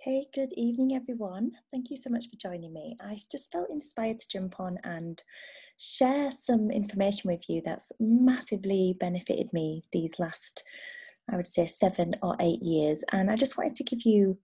Hey, good evening, everyone. Thank you so much for joining me. I just felt inspired to jump on and share some information with you that's massively benefited me these last, I would say, 7 or 8 years. And I just wanted to give you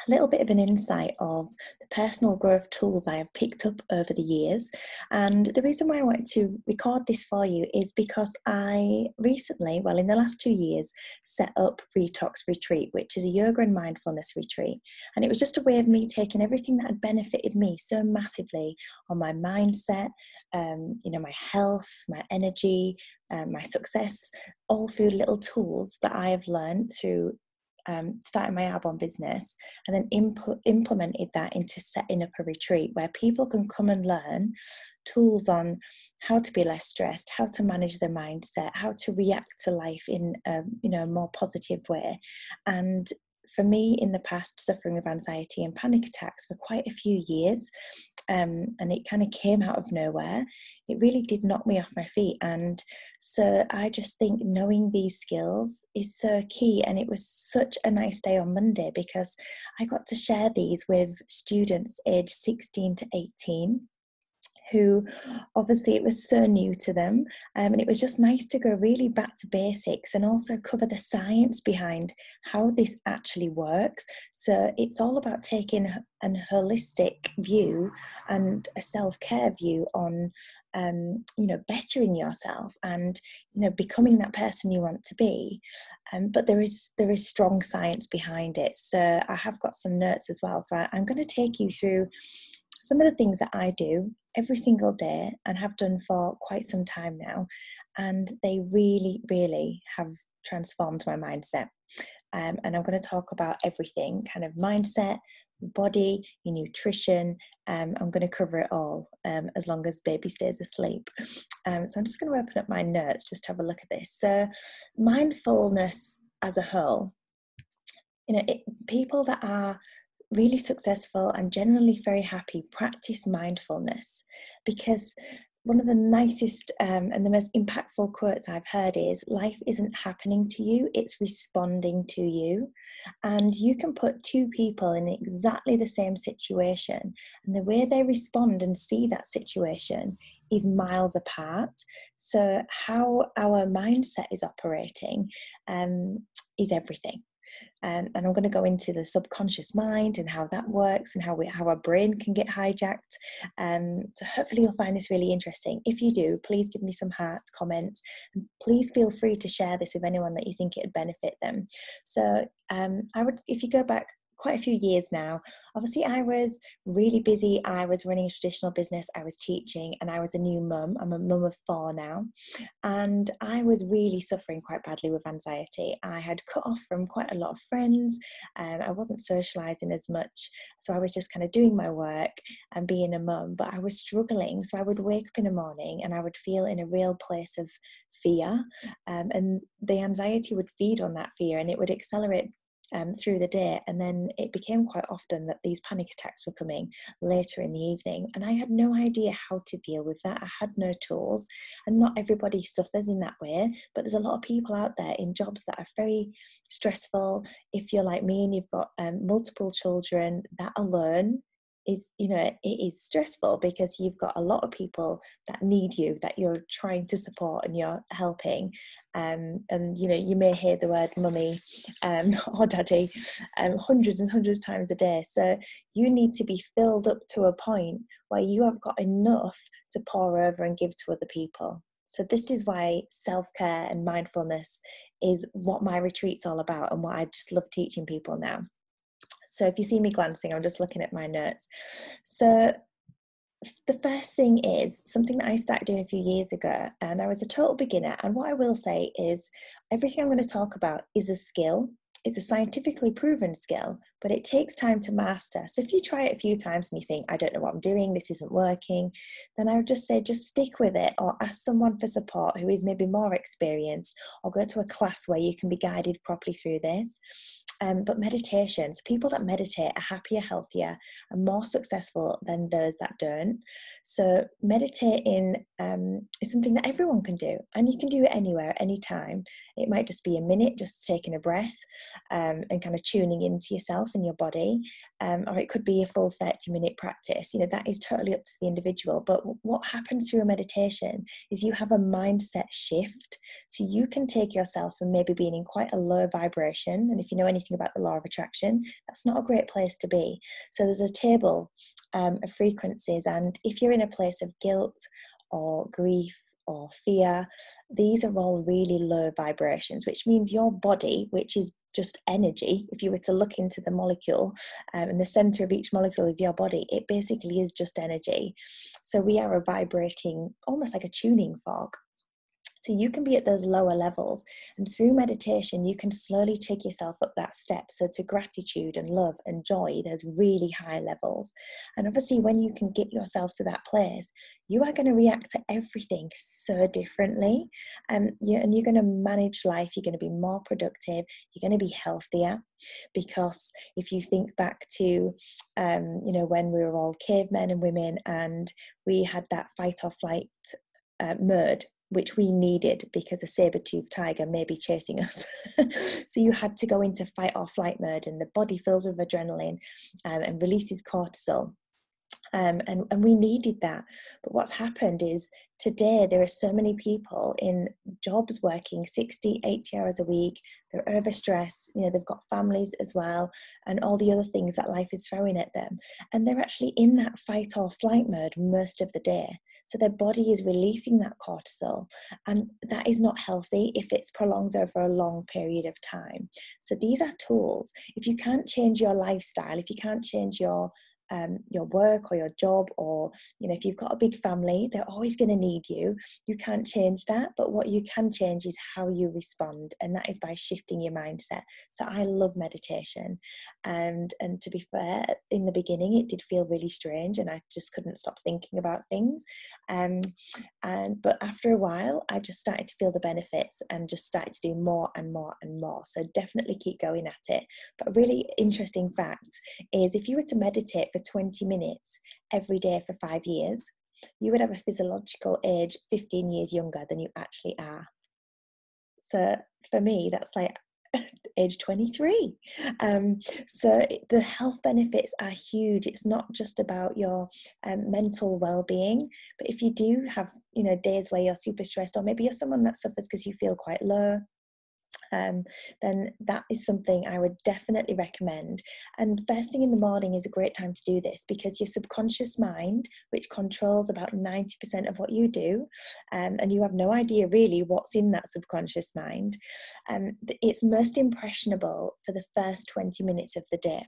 a little bit of an insight of the personal growth tools I have picked up over the years. And the reason why I wanted to record this for you is because I recently, well, in the last 2 years, set up Retox Retreat, which is a yoga and mindfulness retreat. And it was just a way of me taking everything that had benefited me so massively on my mindset, my health, my energy, my success, all through little tools that I have learned through starting my Arbonne business, and then implemented that into setting up a retreat where people can come and learn tools on how to be less stressed, how to manage their mindset, how to react to life in a more positive way. And for me, in the past, suffering with anxiety and panic attacks for quite a few years, and it kind of came out of nowhere. It really did knock me off my feet. And so I just think knowing these skills is so key. And it was such a nice day on Monday because I got to share these with students aged 16 to 18 who obviously it was so new to them, and it was just nice to go really back to basics and also cover the science behind how this actually works. So it's all about taking an holistic view and a self-care view on bettering yourself and becoming that person you want to be, but there is strong science behind it. So I have got some notes as well, so I'm going to take you through some of the things that I do every single day and have done for quite some time now, and they really, really have transformed my mindset. And I'm going to talk about everything, kind of mindset, body, your nutrition. I'm going to cover it all as long as baby stays asleep. So I'm just going to open up my notes just to have a look at this. So mindfulness as a whole, people that are really successful and generally very happy practice mindfulness, because one of the nicest and the most impactful quotes I've heard is, life isn't happening to you, it's responding to you. And you can put two people in exactly the same situation, and the way they respond and see that situation is miles apart. So how our mindset is operating is everything. And I'm going to go into the subconscious mind and how that works and how our brain can get hijacked. So hopefully you'll find this really interesting. If you do, please give me some hearts, comments, and please feel free to share this with anyone that you think it would benefit them. So if you go back quite a few years now, obviously I was really busy. I was running a traditional business, I was teaching, and I was a new mum. I'm a mum of 4 now, and I was really suffering quite badly with anxiety. I had cut off from quite a lot of friends. I wasn't socializing as much, so I was just kind of doing my work and being a mum, but I was struggling. So I would wake up in the morning and I would feel in a real place of fear, and the anxiety would feed on that fear, and it would accelerate through the day. And then it became quite often that these panic attacks were coming later in the evening, and I had no idea how to deal with that. I had no tools, and not everybody suffers in that way, but there's a lot of people out there in jobs that are very stressful. If you're like me and you've got multiple children, that alone is, it is stressful, because you've got a lot of people that need you, that you're trying to support and you're helping. And you may hear the word mummy or daddy hundreds and hundreds of times a day. So you need to be filled up to a point where you have got enough to pour over and give to other people. So this is why self-care and mindfulness is what my retreat's all about, and what I just love teaching people now. So if you see me glancing, I'm just looking at my notes. So the first thing is something that I started doing a few years ago, and I was a total beginner. And what I will say is everything I'm going to talk about is a skill. It's a scientifically proven skill, but it takes time to master. So if you try it a few times and you think, I don't know what I'm doing, this isn't working, then I would just say, just stick with it, or ask someone for support who is maybe more experienced, or go to a class where you can be guided properly through this. But meditation, so people that meditate are happier, healthier, and more successful than those that don't. So meditating is something that everyone can do, and you can do it anywhere, anytime. It might just be a minute, just taking a breath and kind of tuning into yourself and your body, or it could be a full 30-minute practice. That is totally up to the individual. But what happens through a meditation is you have a mindset shift. So you can take yourself from maybe being in quite a low vibration, and if you know anything about the law of attraction, that's not a great place to be. So there's a table of frequencies, and if you're in a place of guilt or grief or fear, these are all really low vibrations, which means your body, which is just energy, if you were to look into the molecule in the center of each molecule of your body, it basically is just energy. So we are a vibrating, almost like a tuning fork. So you can be at those lower levels, and through meditation, you can slowly take yourself up that step. So to gratitude and love and joy, those really high levels. And obviously, when you can get yourself to that place, you are going to react to everything so differently. And you're going to manage life. You're going to be more productive. You're going to be healthier. Because if you think back to, when we were all cavemen and women, and we had that fight or flight mode, which we needed because a saber-toothed tiger may be chasing us. So you had to go into fight or flight mode, and the body fills with adrenaline and releases cortisol. And we needed that. But what's happened is today there are so many people in jobs working 60, 80 hours a week. They're overstressed, they've got families as well, and all the other things that life is throwing at them. And they're actually in that fight or flight mode most of the day. So their body is releasing that cortisol, and that is not healthy if it's prolonged over a long period of time. So these are tools. If you can't change your lifestyle, if you can't change your work or your job, or if you've got a big family, they're always going to need you. You can't change that, but what you can change is how you respond, and that is by shifting your mindset. So I love meditation, and to be fair, in the beginning it did feel really strange, and I just couldn't stop thinking about things, but after a while I just started to feel the benefits and just started to do more and more and more. So definitely keep going at it. But a really interesting fact is, if you were to meditate for 20 minutes every day for 5 years, you would have a physiological age 15 years younger than you actually are. So for me, that's like age 23. So the health benefits are huge. It's not just about your mental well-being, but if you do have days where you're super stressed, or maybe you're someone that suffers because you feel quite low, then that is something I would definitely recommend. And first thing in the morning is a great time to do this, because your subconscious mind, which controls about 90% of what you do, and you have no idea really what's in that subconscious mind, it's most impressionable for the first 20 minutes of the day.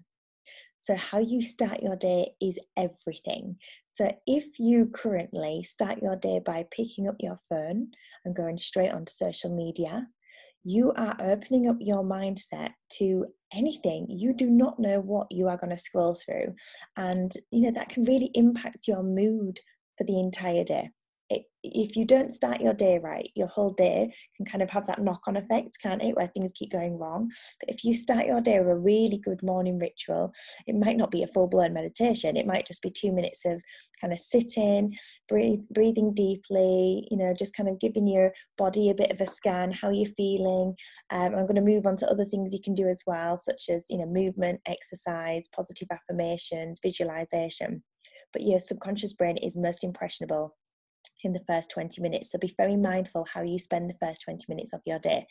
So how you start your day is everything. So if you currently start your day by picking up your phone and going straight onto social media, you are opening up your mindset to anything. You do not know what you are going to scroll through. And, that can really impact your mood for the entire day. If you don't start your day right, your whole day can kind of have that knock-on effect, can't it, where things keep going wrong. But if you start your day with a really good morning ritual, it might not be a full-blown meditation. It might just be 2 minutes of kind of sitting, breathing deeply, just kind of giving your body a bit of a scan, how you're feeling. I'm going to move on to other things you can do as well, such as, movement, exercise, positive affirmations, visualization. But your subconscious brain is most impressionable in the first 20 minutes. So be very mindful how you spend the first 20 minutes of your day.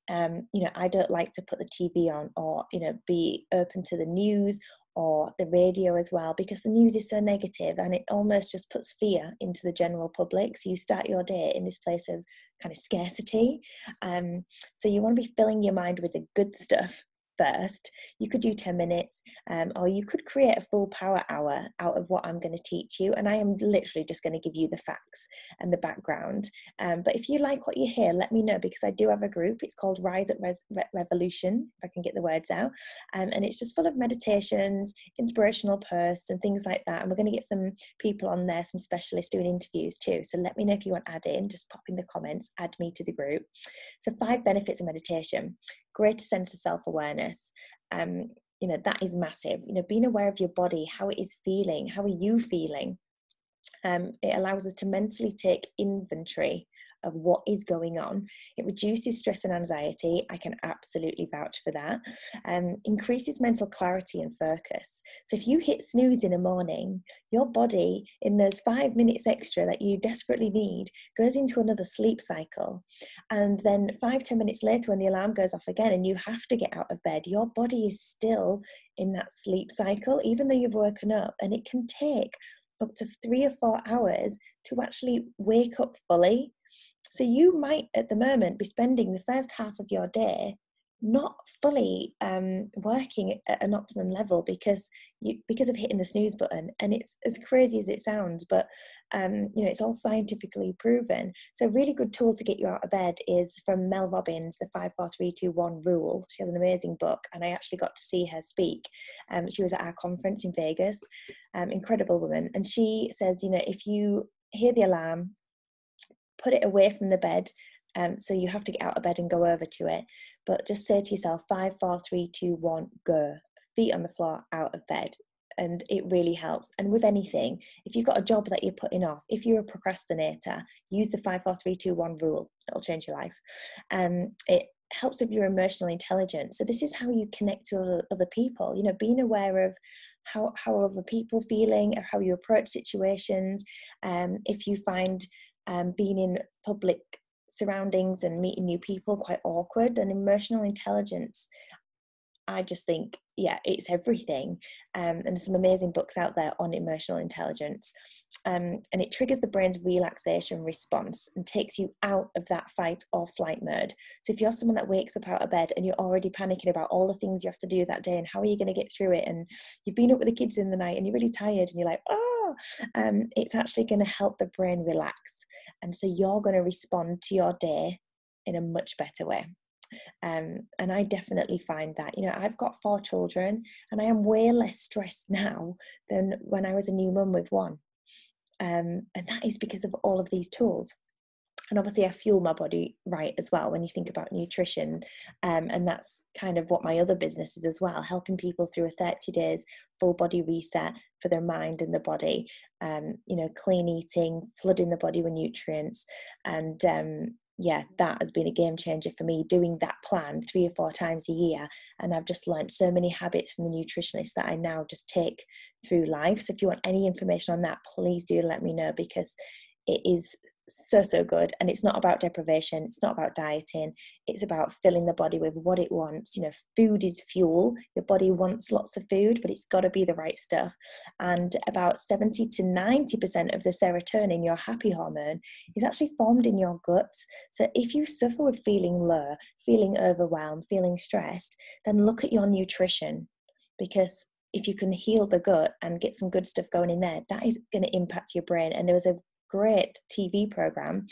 I don't like to put the TV on, or, be open to the news or the radio as well, because the news is so negative and it almost just puts fear into the general public. So you start your day in this place of kind of scarcity. So you want to be filling your mind with the good stuff first. You could do 10 minutes, or you could create a full power hour out of what I'm going to teach you, and I am literally just going to give you the facts and the background. But if you like what you hear, let me know, because I do have a group. It's called Rise Up Revolution, if I can get the words out, and it's just full of meditations, inspirational posts and things like that. And we're going to get some people on there, some specialists doing interviews too. So let me know if you want to add in. Just pop in the comments, add me to the group. So 5 benefits of meditation. greater sense of self-awareness. That is massive. Being aware of your body, how it is feeling, how are you feeling? It allows us to mentally take inventory of what is going on. It reduces stress and anxiety. I can absolutely vouch for that. Increases mental clarity and focus. So if you hit snooze in the morning, your body, in those 5 minutes extra that you desperately need, goes into another sleep cycle. And then 5-10 minutes later, when the alarm goes off again and you have to get out of bed, your body is still in that sleep cycle, even though you've woken up. And it can take up to 3 or 4 hours to actually wake up fully. So you might at the moment be spending the first half of your day not fully working at an optimum level because of hitting the snooze button. And it's as crazy as it sounds, but it's all scientifically proven. So a really good tool to get you out of bed is from Mel Robbins, the 5-4-3-2-1 rule. She has an amazing book, and I actually got to see her speak. She was at our conference in Vegas. Incredible woman. And she says, if you hear the alarm, put it away from the bed. So you have to get out of bed and go over to it. But just say to yourself, 5, 4, 3, 2, 1, go. Feet on the floor, out of bed. And it really helps. And with anything, if you've got a job that you're putting off, if you're a procrastinator, use the 5, 4, 3, 2, 1 rule. It'll change your life. It helps with your emotional intelligence. So this is how you connect to other people, being aware of how other people are feeling, or how you approach situations. If you find being in public surroundings and meeting new people quite awkward, then emotional intelligence, I just think, it's everything. And there's some amazing books out there on emotional intelligence. And it triggers the brain's relaxation response and takes you out of that fight or flight mode. So if you're someone that wakes up out of bed and you're already panicking about all the things you have to do that day and how are you going to get through it, and you've been up with the kids in the night and you're really tired and you're like, it's actually going to help the brain relax. And so you're going to respond to your day in a much better way. And I definitely find that, I've got 4 children and I am way less stressed now than when I was a new mum with 1. And that is because of all of these tools. And obviously I fuel my body right as well when you think about nutrition. And that's kind of what my other business is as well, helping people through a 30 days full body reset for their mind and the body, clean eating, flooding the body with nutrients. And that has been a game changer for me, doing that plan 3 or 4 times a year. And I've just learned so many habits from the nutritionist that I now just take through life. So if you want any information on that, please do let me know, because it is so good. And it's not about deprivation, it's not about dieting, it's about filling the body with what it wants. Food is fuel. Your body wants lots of food, but it's got to be the right stuff. And about 70 to 90% of the serotonin, your happy hormone, is actually formed in your gut. So if you suffer with feeling low, feeling overwhelmed, feeling stressed, then look at your nutrition, because if you can heal the gut and get some good stuff going in there, that is going to impact your brain. And there was a great TV program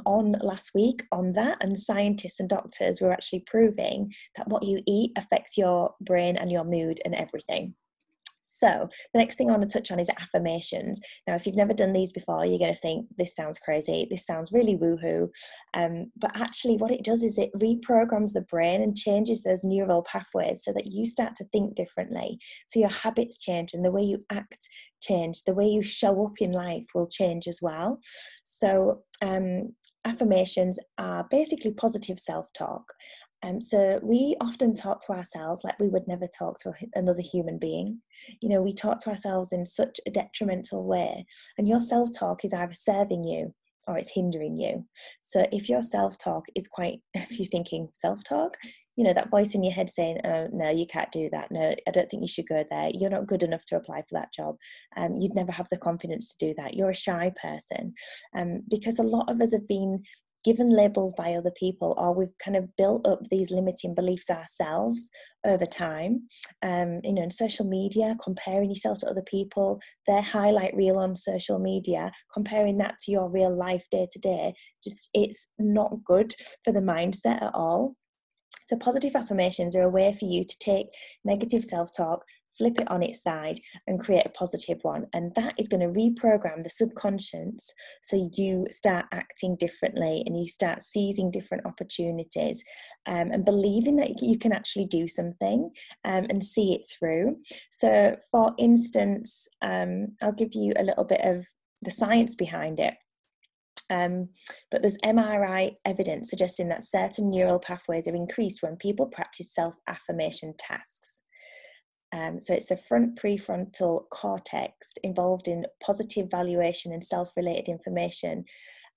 on last week on that, and scientists and doctors were actually proving that what you eat affects your brain and your mood and everything. So the next thing I want to touch on is affirmations. Now, if you've never done these before, you're going to think, this sounds crazy, this sounds really woohoo. But actually what it does is it reprograms the brain and changes those neural pathways so that you start to think differently. So your habits change and the way you act change, the way you show up in life will change as well. So affirmations are basically positive self-talk. So we often talk to ourselves like we would never talk to another human being. We talk to ourselves in such a detrimental way, and your self-talk is either serving you or it's hindering you. So if your self-talk is if you're thinking self-talk, that voice in your head saying, oh, no, you can't do that. No, I don't think you should go there. You're not good enough to apply for that job. You'd never have the confidence to do that. You're a shy person. Because a lot of us have been given labels by other people, or we've kind of built up these limiting beliefs ourselves over time. In social media, comparing yourself to other people, their highlight reel on social media, comparing that to your real life day to day, it's not good for the mindset at all. So positive affirmations are a way for you to take negative self-talk, flip it on its side and create a positive one. And that is going to reprogram the subconscious, so you start acting differently and you start seizing different opportunities, and believing that you can actually do something, and see it through. So for instance, I'll give you a little bit of the science behind it. But there's MRI evidence suggesting that certain neural pathways are increased when people practice self-affirmation tasks. So it's the front prefrontal cortex involved in positive valuation and self-related information.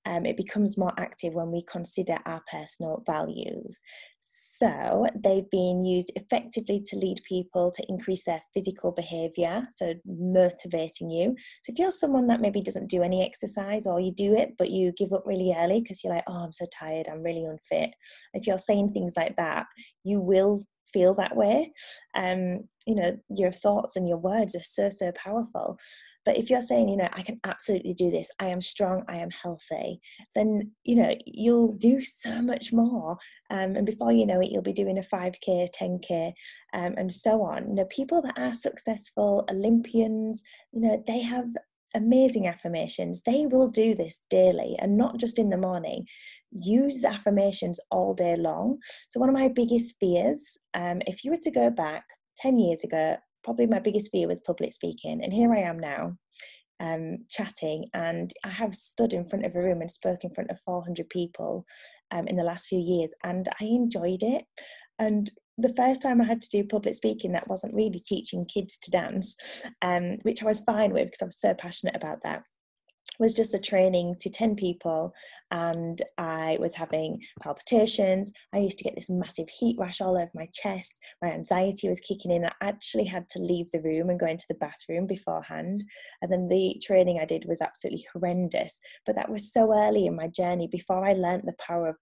It becomes more active when we consider our personal values. So they've been used effectively to lead people to increase their physical behaviour, so motivating you. So if you're someone that maybe doesn't do any exercise, or you do it but you give up really early because you're like, oh, I'm so tired, I'm really unfit. If you're saying things like that, you will feel that way. You know, your thoughts and your words are so powerful. But if you're saying, you know, I can absolutely do this, I am strong, I am healthy, then, you know, you'll do so much more. And before you know it, you'll be doing a 5K, 10K, and so on. You know, people that are successful, Olympians, you know, they have amazing affirmations. They will do this daily, and not just in the morning. Use affirmations all day long. So one of my biggest fears, if you were to go back 10 years ago, probably my biggest fear was public speaking. And here I am now, chatting, and I have stood in front of a room and spoke in front of 400 people in the last few years, and I enjoyed it. And the first time I had to do public speaking, that wasn't really teaching kids to dance, which I was fine with because I was so passionate about that, was just a training to 10 people, and I was having palpitations. I used to get this massive heat rash all over my chest. My anxiety was kicking in. I actually had to leave the room and go into the bathroom beforehand. And then the training I did was absolutely horrendous. But that was so early in my journey, before I learned the power of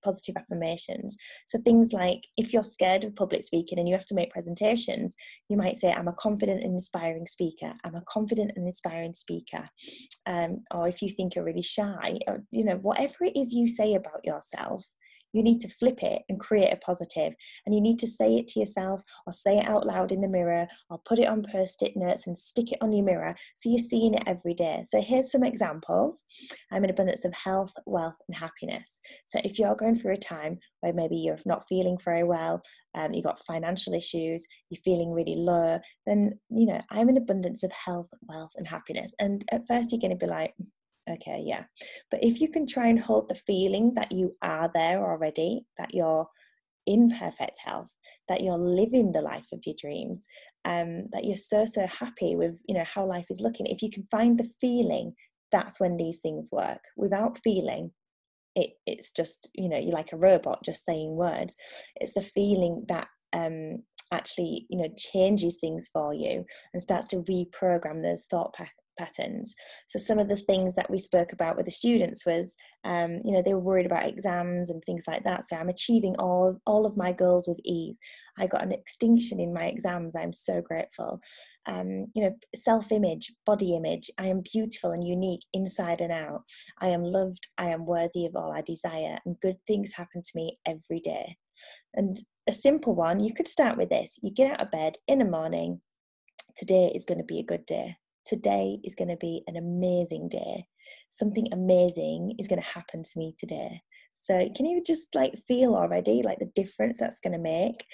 positive affirmations. So things like, if you're scared of public speaking and you have to make presentations, you might say, I'm a confident and inspiring speaker. I'm a confident and inspiring speaker. Or if you think you're really shy, or, you know, whatever it is you say about yourself, you need to flip it and create a positive. And you need to say it to yourself, or say it out loud in the mirror, or put it on post-it notes and stick it on your mirror, so you're seeing it every day. So here's some examples. I'm in abundance of health, wealth, and happiness. So if you're going through a time where maybe you're not feeling very well, you've got financial issues, you're feeling really low, then, you know, I'm in abundance of health, wealth, and happiness. And at first you're going to be like, okay, yeah. But if you can try and hold the feeling that you are there already, that you're in perfect health, that you're living the life of your dreams, that you're so happy with, you know, how life is looking. If you can find the feeling, that's when these things work. Without feeling, it's just, you know, you're like a robot just saying words. It's the feeling that actually, you know, changes things for you and starts to reprogram those thought patterns. So some of the things that we spoke about with the students was, you know, they were worried about exams and things like that. So I'm achieving all of my goals with ease. I got an extinction in my exams. I'm so grateful. You know, self-image, body image. I am beautiful and unique inside and out. I am loved. I am worthy of all I desire, and good things happen to me every day. And a simple one, you could start with this. You get out of bed in the morning. Today is going to be a good day. Today is going to be an amazing day. Something amazing is going to happen to me today. So can you just like feel already like the difference that's going to make?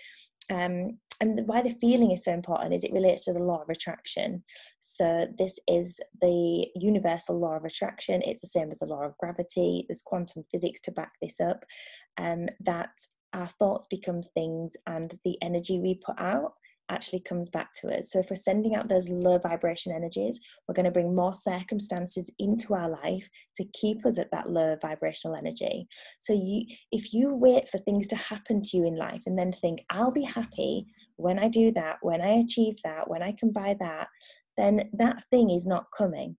And why the feeling is so important is it relates to the law of attraction. So this is the universal law of attraction. It's the same as the law of gravity. There's quantum physics to back this up, that our thoughts become things, and the energy we put out actually comes back to us. So if we're sending out those low vibration energies, we're going to bring more circumstances into our life to keep us at that low vibrational energy. So if you wait for things to happen to you in life and then think, I'll be happy when I do that, when I achieve that, when I can buy that, then that thing is not coming.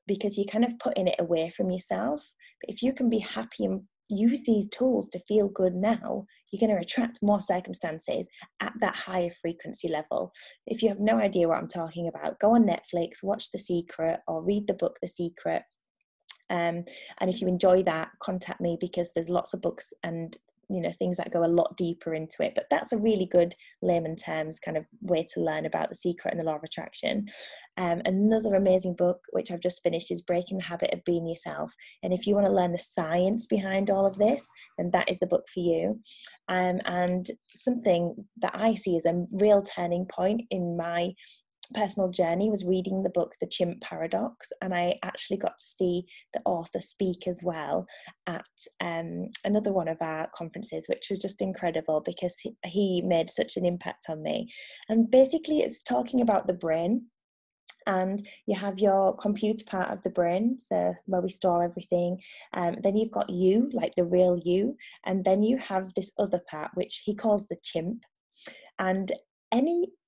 Because you're kind of putting it away from yourself. But if you can be happy and use these tools to feel good now, you're going to attract more circumstances at that higher frequency level. If you have no idea what I'm talking about, go on Netflix, watch The Secret, or read the book The Secret. And if you enjoy that, contact me, because there's lots of books and things that go a lot deeper into it. But that's a really good layman terms kind of way to learn about The Secret and the Law of Attraction. Another amazing book, which I've just finished, is Breaking the Habit of Being Yourself. And if you want to learn the science behind all of this, then that is the book for you. And something that I see as a real turning point in my personal journey was reading the book The Chimp Paradox, and I actually got to see the author speak as well at another one of our conferences, which was just incredible because he made such an impact on me. And basically it's talking about the brain. And you have your computer part of the brain, so where we store everything. Then you've got you, like the real you. And then you have this other part, which he calls the chimp. And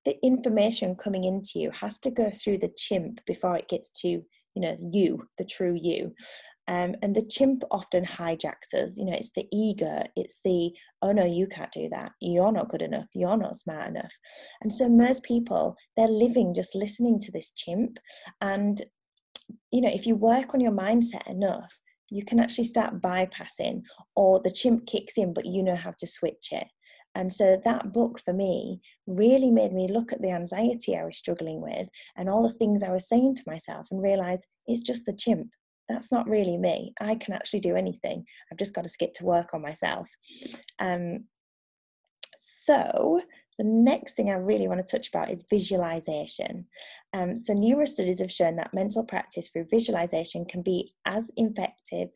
the information coming into you has to go through the chimp before it gets to, you, the true you. And the chimp often hijacks us. It's the ego. It's the, oh no, you can't do that. You're not good enough. You're not smart enough. And so most people, they're living just listening to this chimp. And, if you work on your mindset enough, you can actually start bypassing, or the chimp kicks in, but you know how to switch it. And so that book for me really made me look at the anxiety I was struggling with and all the things I was saying to myself and realize it's just the chimp. That's not really me. I can actually do anything. I've just got to get to work on myself. So the next thing I really want to touch about is visualization. So numerous studies have shown that mental practice through visualization can be as effective,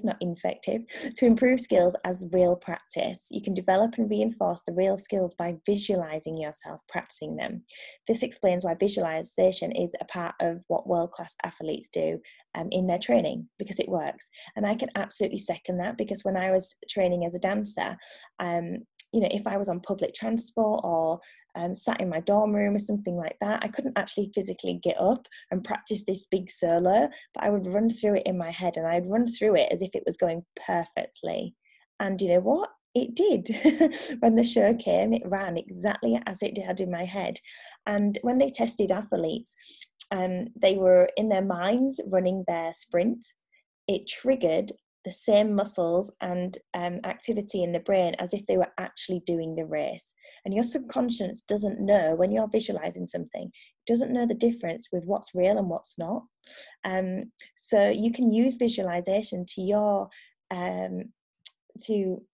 not infective, to improve skills as real practice. You can develop and reinforce the real skills by visualizing yourself practicing them. This explains why visualization is a part of what world-class athletes do in their training, because it works. And I can absolutely second that, because when I was training as a dancer, if I was on public transport or sat in my dorm room or something like that, I couldn't actually physically get up and practice this big solo, but I would run through it in my head, and I'd run through it as if it was going perfectly. And you know what? It did. When the show came, it ran exactly as it had in my head. And when they tested athletes, they were in their minds running their sprint. It triggered the same muscles and activity in the brain as if they were actually doing the race. And your subconscious doesn't know, when you're visualizing something, it doesn't know the difference with what's real and what's not. So you can use visualization to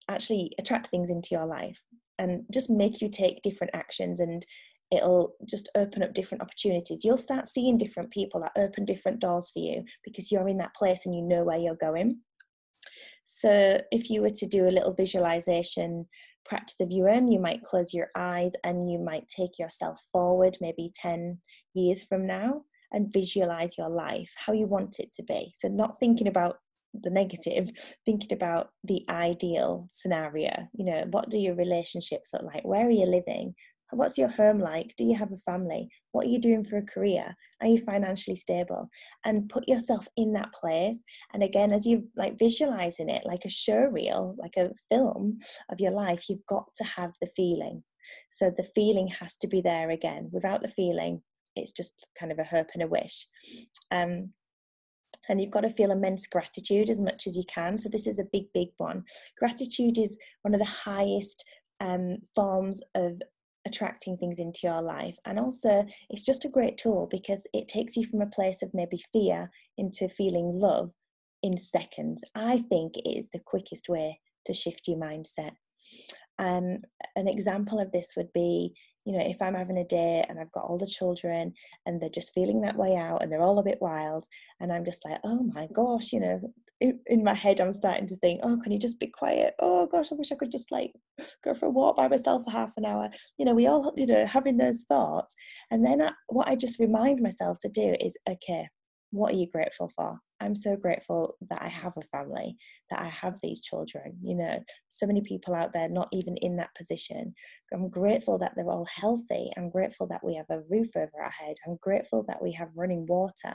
actually attract things into your life and just make you take different actions, and it'll just open up different opportunities. You'll start seeing different people that open different doors for you because you're in that place and you know where you're going. So if you were to do a little visualization practice of your own, you might close your eyes and you might take yourself forward maybe 10 years from now and visualize your life, how you want it to be. So not thinking about the negative, thinking about the ideal scenario. What do your relationships look like? Where are you living? What's your home like? Do you have a family? What are you doing for a career? Are you financially stable? And put yourself in that place. And again, as you visualizing it like a show reel, like a film of your life, you've got to have the feeling. So the feeling has to be there again. Without the feeling, it's just kind of a hope and a wish. And you've got to feel immense gratitude as much as you can. So this is a big, big one. Gratitude is one of the highest forms of attracting things into your life. And also it's just a great tool because it takes you from a place of maybe fear into feeling love in seconds. I think it is the quickest way to shift your mindset. An example of this would be, if I'm having a day and I've got all the children and they're just feeling that way out and they're all a bit wild, and I'm just like, oh my gosh, in my head I'm starting to think, oh, can you just be quiet? Oh gosh, I wish I could just go for a walk by myself for half an hour. We all, having those thoughts. And then what I just remind myself to do is, okay, what are you grateful for? I'm so grateful that I have a family, that I have these children. So many people out there not even in that position. I'm grateful that they're all healthy. I'm grateful that we have a roof over our head. I'm grateful that we have running water.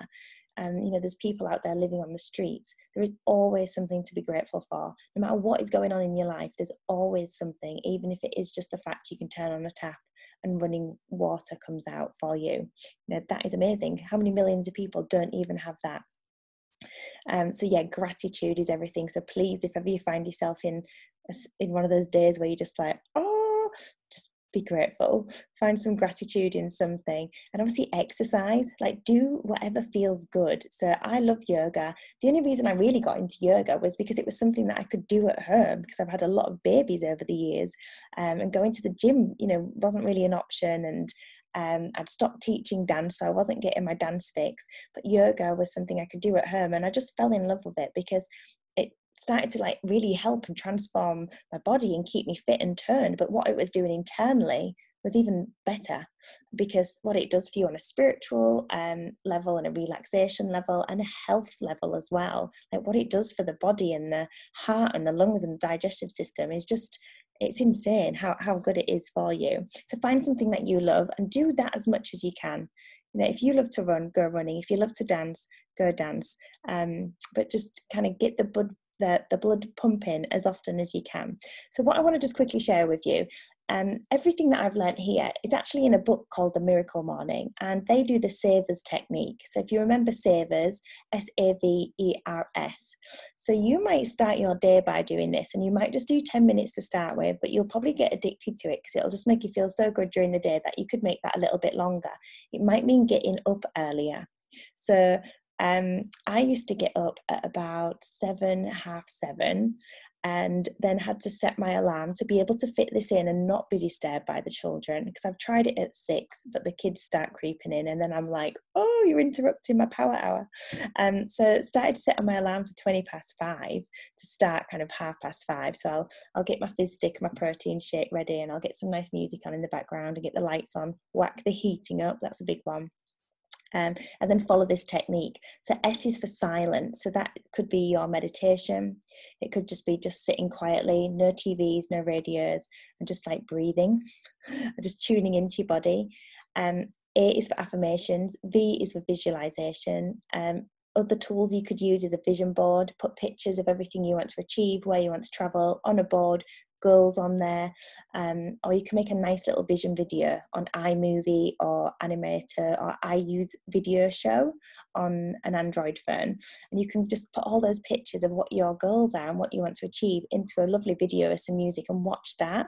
And there's people out there living on the streets. There is always something to be grateful for. No matter what is going on in your life, there's always something, even if it is just the fact you can turn on a tap and running water comes out for you. That is amazing. How many millions of people don't even have that? So yeah, gratitude is everything. So please, if ever you find yourself in one of those days where you're just like, oh, just be grateful, find some gratitude in something. And obviously exercise, like do whatever feels good. So I love yoga. The only reason I really got into yoga was because it was something that I could do at home, because I've had a lot of babies over the years, and going to the gym, wasn't really an option. And I'd stopped teaching dance, so I wasn't getting my dance fix, but yoga was something I could do at home, and I just fell in love with it because it started to like really help and transform my body and keep me fit and toned. But what it was doing internally was even better, because what it does for you on a spiritual level and a relaxation level and a health level as well, like what it does for the body and the heart and the lungs and the digestive system is just, it's insane how good it is for you. So find something that you love and do that as much as you can. If you love to run, go running. If you love to dance, go dance. But just kind of get the blood pumping as often as you can. So what I want to just quickly share with you, everything that I've learned here is actually in a book called The Miracle Morning, and they do the Savers technique. So if you remember Savers, Savers. So you might start your day by doing this, and you might just do 10 minutes to start with, but you'll probably get addicted to it because it'll just make you feel so good during the day that you could make that a little bit longer. It might mean getting up earlier. So I used to get up at about 7, half 7, and then had to set my alarm to be able to fit this in and not be disturbed by the children, because I've tried it at 6, but the kids start creeping in, and then I'm like, oh, you're interrupting my power hour. So started setting my alarm for 20 past 5 to start kind of 5:30. So I'll get my fizz stick, my protein shake ready, and I'll get some nice music on in the background and get the lights on, whack the heating up. That's a big one. And then follow this technique. So S is for silent. So that could be your meditation. It could just be just sitting quietly, no TVs, no radios, and just like breathing, just tuning into your body. A is for affirmations. V is for visualization. Other tools you could use is a vision board. Put pictures of everything you want to achieve, where you want to travel on a board, goals on there, or you can make a nice little vision video on iMovie or Animator, or I use Video Show on an Android phone, and you can just put all those pictures of what your goals are and what you want to achieve into a lovely video with some music and watch that.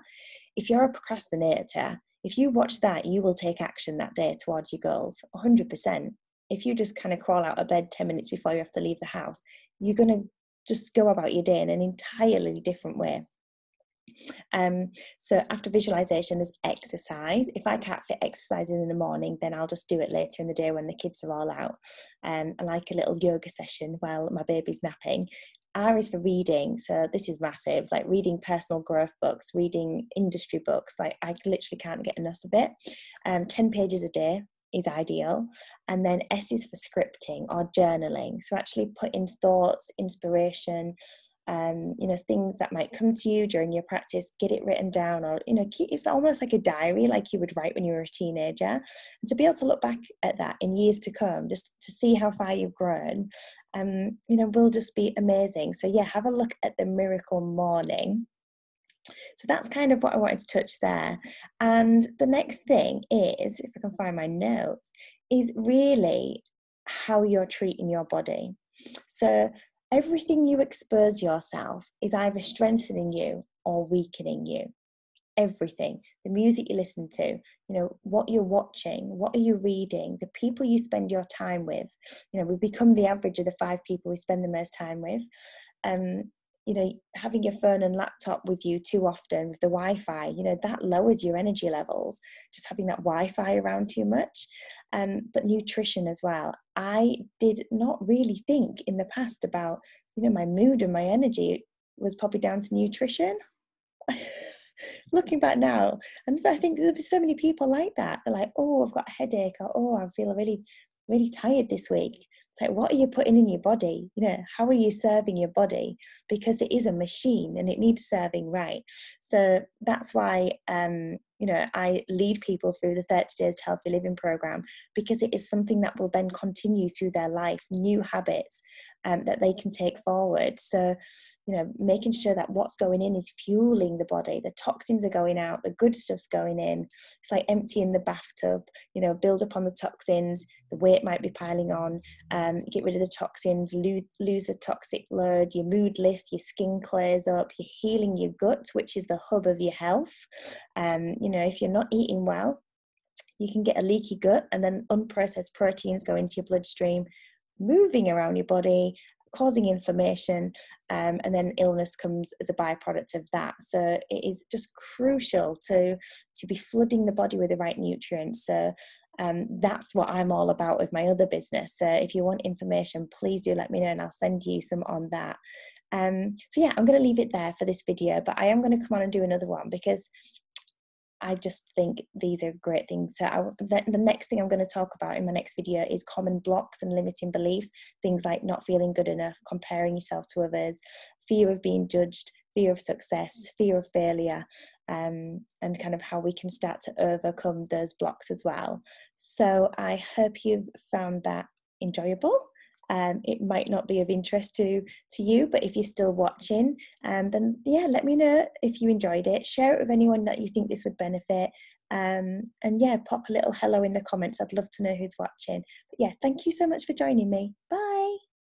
If you're a procrastinator, if you watch that, you will take action that day towards your goals, 100%. If you just kind of crawl out of bed 10 minutes before you have to leave the house, you're going to just go about your day in an entirely different way. So after visualization, there's exercise. If I can't fit exercising in the morning, then I'll just do it later in the day when the kids are all out. I like a little yoga session while my baby's napping. R is for reading. So this is massive, like reading personal growth books, reading industry books. Like I literally can't get enough of it. 10 pages a day is ideal. And then S is for scripting or journaling. So actually put in thoughts, inspiration, things that might come to you during your practice, get it written down, or it's almost like a diary, like you would write when you were a teenager, and to be able to look back at that in years to come, just to see how far you've grown, will just be amazing. So yeah, have a look at The Miracle Morning. So that's kind of what I wanted to touch there. And the next thing is, if I can find my notes, is really how you're treating your body. So everything you expose yourself is either strengthening you or weakening you. Everything. The music you listen to, what you're watching, what are you reading, the people you spend your time with. We become the average of the 5 people we spend the most time with. Having your phone and laptop with you too often with the Wi-Fi, that lowers your energy levels, just having that Wi-Fi around too much. But nutrition as well. I did not really think in the past about, my mood and my energy was probably down to nutrition. Looking back now, and I think there's so many people like that. They're like, oh, I've got a headache, or oh, I feel really, really tired this week. It's like, what are you putting in your body? How are you serving your body? Because it is a machine and it needs serving right. So that's why, I lead people through the 30 Days to Healthy Living program, because it is something that will then continue through their life, new habits. that they can take forward. So, making sure that what's going in is fueling the body, the toxins are going out, the good stuff's going in. It's like emptying the bathtub, build up on the toxins, the weight might be piling on, get rid of the toxins, lose the toxic load, your mood lifts, your skin clears up, you're healing your gut, which is the hub of your health. If you're not eating well, you can get a leaky gut, and then unprocessed proteins go into your bloodstream, moving around your body, causing inflammation, and then illness comes as a byproduct of that. So it is just crucial to be flooding the body with the right nutrients. So that's what I'm all about with my other business. So if you want information, please do let me know, and I'll send you some on that. So yeah, I'm going to leave it there for this video, but I am going to come on and do another one, because I just think these are great things. So the next thing I'm going to talk about in my next video is common blocks and limiting beliefs, things like not feeling good enough, comparing yourself to others, fear of being judged, fear of success, fear of failure, and kind of how we can start to overcome those blocks as well. So I hope you've found that enjoyable. It might not be of interest to you, but if you're still watching, then yeah, let me know if you enjoyed it. Share it with anyone that you think this would benefit, and yeah, pop a little hello in the comments. I'd love to know who's watching. But yeah, thank you so much for joining me. Bye.